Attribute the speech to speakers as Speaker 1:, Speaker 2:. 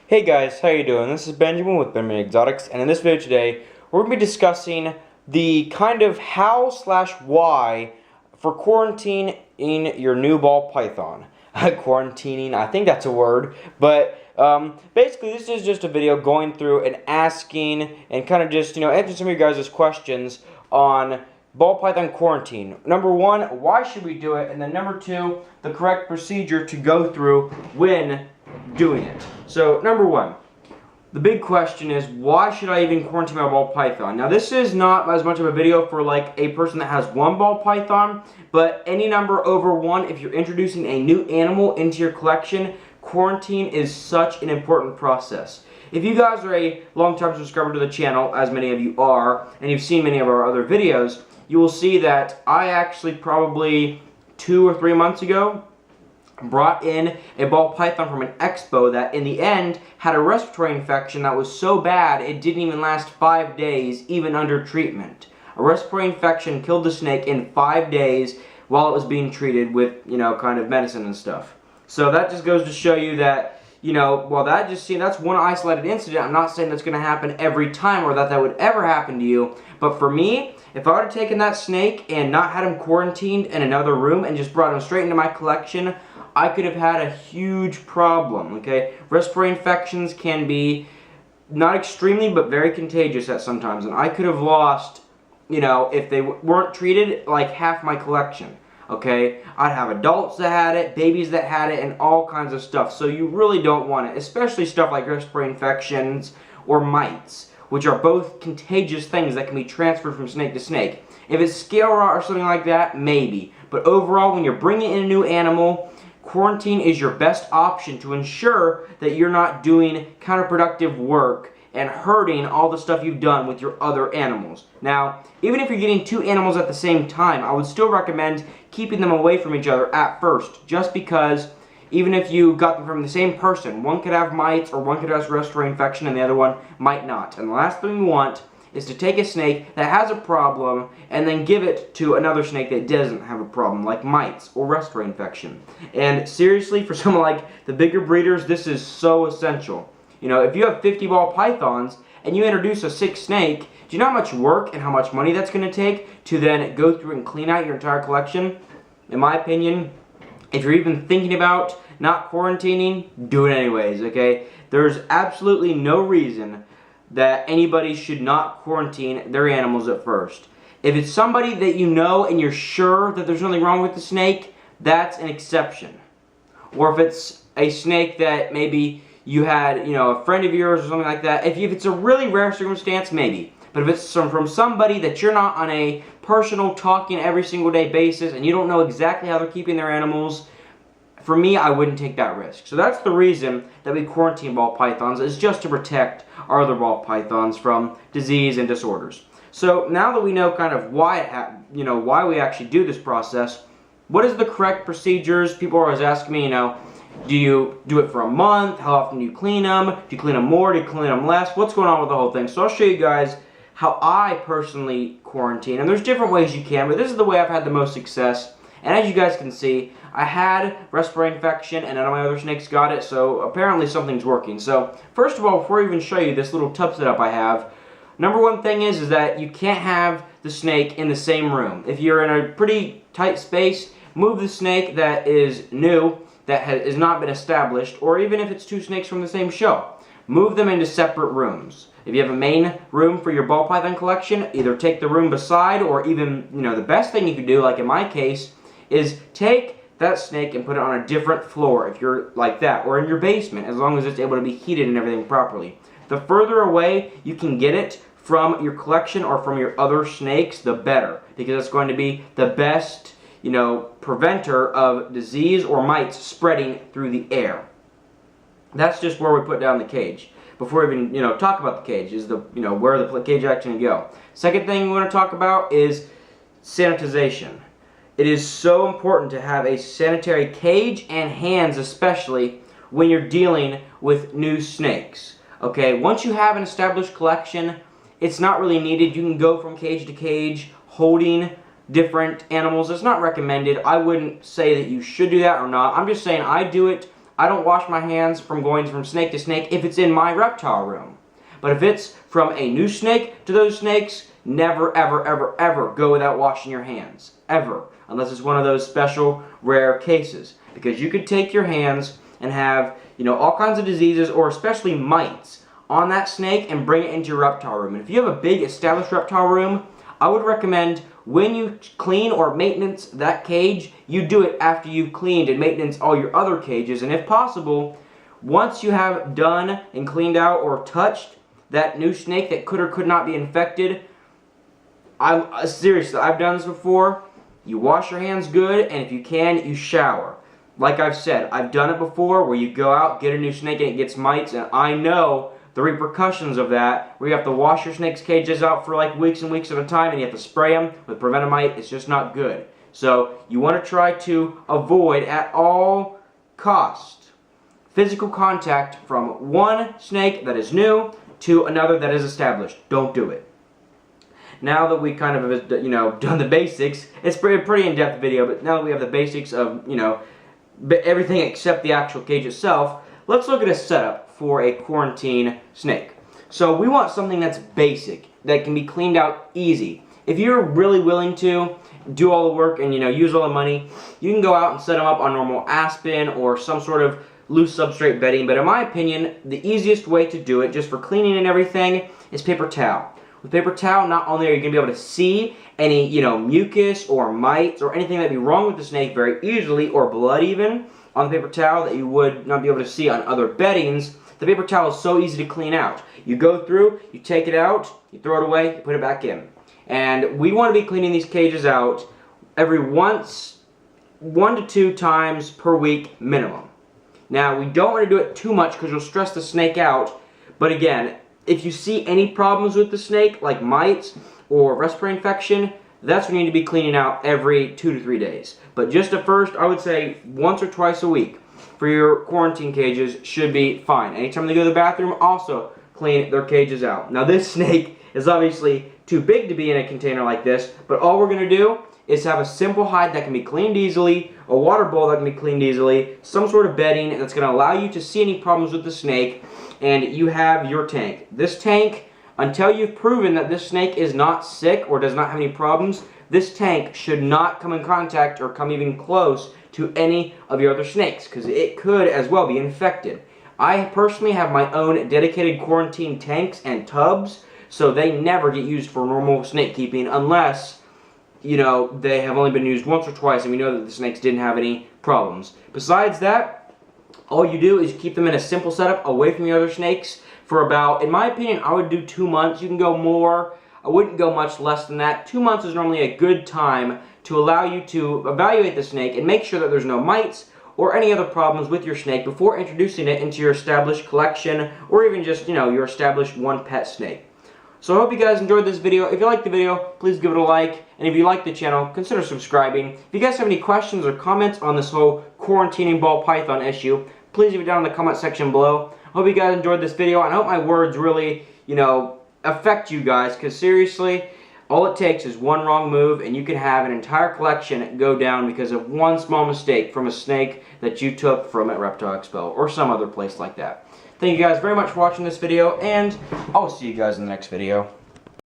Speaker 1: Hey guys, how you doing? This is Benjamin with Benjamin Exotics, and in this video today, we're going to be discussing the kind of how/why for quarantining your new ball python. Quarantining, I think that's a word, but basically this is just a video going through and asking and kind of just, answering some of your guys' questions on ball python quarantine. Number one, why should we do it? And then number two, the correct procedure to go through when doing it. So number one, the big question is, why should I even quarantine my ball python? Now this is not as much of a video for like a person that has one ball python, but any number over one, if you're introducing a new animal into your collection, quarantine is such an important process. If you guys are a long-time subscriber to the channel, as many of you are, and you've seen many of our other videos, you will see that I actually probably 2 or 3 months ago brought in a ball python from an expo that in the end had a respiratory infection that was so bad it didn't even last 5 days even under treatment. A respiratory infection killed the snake in 5 days while it was being treated with, kind of medicine and stuff. So that just goes to show you that, well, that's one isolated incident. I'm not saying that's going to happen every time or that would ever happen to you. But for me, if I would have taken that snake and not had him quarantined in another room and just brought him straight into my collection, I could have had a huge problem, okay? Respiratory infections can be not extremely, but very contagious at sometimes. And I could have lost, if they weren't treated, like half my collection. Okay, I'd have adults that had it, babies that had it, and all kinds of stuff. So you really don't want it, especially stuff like respiratory infections or mites, which are both contagious things that can be transferred from snake to snake. If it's scale rot or something like that, maybe. But overall, when you're bringing in a new animal, quarantine is your best option to ensure that you're not doing counterproductive work and hurting all the stuff you've done with your other animals. Now, even if you're getting 2 animals at the same time, I would still recommend keeping them away from each other at first, just because even if you got them from the same person, one could have mites or one could have respiratory infection and the other one might not. And the last thing you want is to take a snake that has a problem and then give it to another snake that doesn't have a problem, like mites or respiratory infection. And seriously, for some like the bigger breeders, this is so essential. If you have 50 ball pythons and you introduce a 6th snake, do you know how much work and how much money that's going to take to then go through and clean out your entire collection? In my opinion, if you're even thinking about not quarantining, do it anyways, okay? There's absolutely no reason that anybody should not quarantine their animals at first. If it's somebody that you know and you're sure that there's nothing wrong with the snake, that's an exception. Or if it's a snake that maybe you had, a friend of yours or something like that. If it's a really rare circumstance, maybe. But if it's from somebody that you're not on a personal talking every single day basis and you don't know exactly how they're keeping their animals, for me, I wouldn't take that risk. So that's the reason that we quarantine ball pythons, is just to protect our other ball pythons from disease and disorders. So now that we know kind of why we actually do this process, what is the correct procedures? People are always asking me, do you do it for a month? How often do you clean them? Do you clean them more? Do you clean them less? What's going on with the whole thing? So I'll show you guys how I personally quarantine. And there's different ways you can, but this is the way I've had the most success. And as you guys can see, I had respiratory infection and none of my other snakes got it, so apparently something's working. So first of all, before I even show you this little tub setup I have, number one thing is that you can't have the snake in the same room. If you're in a pretty tight space, move the snake that is new, that has not been established, or even if it's 2 snakes from the same show. Move them into separate rooms. If you have a main room for your ball python collection, either take the room beside, or even, the best thing you could do, like in my case, is take that snake and put it on a different floor if you're like that, or in your basement, as long as it's able to be heated and everything properly. The further away you can get it from your collection or from your other snakes, the better, because it's going to be the best preventer of disease or mites spreading through the air. That's just where we put down the cage. Before we even, talk about the cage, is where the cage actually go. Second thing we want to talk about is sanitization. It is so important to have a sanitary cage and hands, especially when you're dealing with new snakes. Okay, once you have an established collection, it's not really needed. You can go from cage to cage holding different animals. It's not recommended. I wouldn't say that you should do that or not. I'm just saying I do it I don't wash my hands from going from snake to snake if it's in my reptile room. But if it's from a new snake to those snakes, never, ever, ever, ever go without washing your hands. Ever. Unless it's one of those special, rare cases. Because you could take your hands and have, all kinds of diseases, or especially mites, on that snake and bring it into your reptile room. And if you have a big established reptile room, I would recommend when you clean or maintenance that cage, you do it after you've cleaned and maintenance all your other cages. And if possible, once you have done and cleaned out or touched that new snake that could or could not be infected, seriously, I've done this before. You wash your hands good, and if you can, you shower. Like I've said, I've done it before where you go out, get a new snake, and it gets mites, and I know the repercussions of that, where you have to wash your snake's cages out for like weeks and weeks at a time, and you have to spray them with Prevenamite. It's just not good. So you want to try to avoid at all cost physical contact from one snake that is new to another that is established. Don't do it. Now that we kind of have, done the basics, it's a pretty in-depth video, but now that we have the basics of, everything except the actual cage itself, let's look at a setup for a quarantine snake. So we want something that's basic, that can be cleaned out easy. If you're really willing to do all the work and, use all the money, you can go out and set them up on normal aspen or some sort of loose substrate bedding. But in my opinion, the easiest way to do it, just for cleaning and everything, is paper towel. With paper towel, not only are you going to be able to see any, mucus or mites or anything that'd be wrong with the snake very easily, or blood even, on the paper towel that you would not be able to see on other beddings. The paper towel is so easy to clean out. You go through, you take it out, you throw it away, you put it back in. And we want to be cleaning these cages out every 1 to 2 times per week minimum. Now, we don't want to do it too much because you'll stress the snake out. But again, if you see any problems with the snake, like mites or respiratory infection, that's when you need to be cleaning out every 2 to 3 days. But just at first, I would say once or twice a week for your quarantine cages should be fine. Anytime they go to the bathroom, also clean their cages out. Now, this snake is obviously too big to be in a container like this, but all we're going to do is have a simple hide that can be cleaned easily, a water bowl that can be cleaned easily, some sort of bedding that's going to allow you to see any problems with the snake, and you have your tank. This tank, until you've proven that this snake is not sick or does not have any problems, this tank should not come in contact or come even close to any of your other snakes, because it could as well be infected. I personally have my own dedicated quarantine tanks and tubs, so they never get used for normal snake keeping unless, they have only been used once or twice and we know that the snakes didn't have any problems. Besides that, all you do is keep them in a simple setup away from the other snakes for about, in my opinion, I would do 2 months. You can go more. I wouldn't go much less than that. 2 months is normally a good time to allow you to evaluate the snake and make sure that there's no mites or any other problems with your snake before introducing it into your established collection or even just, your established one pet snake. So I hope you guys enjoyed this video. If you liked the video, please give it a like. And if you like the channel, consider subscribing. If you guys have any questions or comments on this whole quarantining ball python issue, please leave it down in the comment section below. I hope you guys enjoyed this video, and I hope my words really, affect you guys, because seriously, all it takes is one wrong move, and you can have an entire collection go down because of one small mistake from a snake that you took from at Reptile Expo or some other place like that. Thank you guys very much for watching this video, and I'll see you guys in the next video.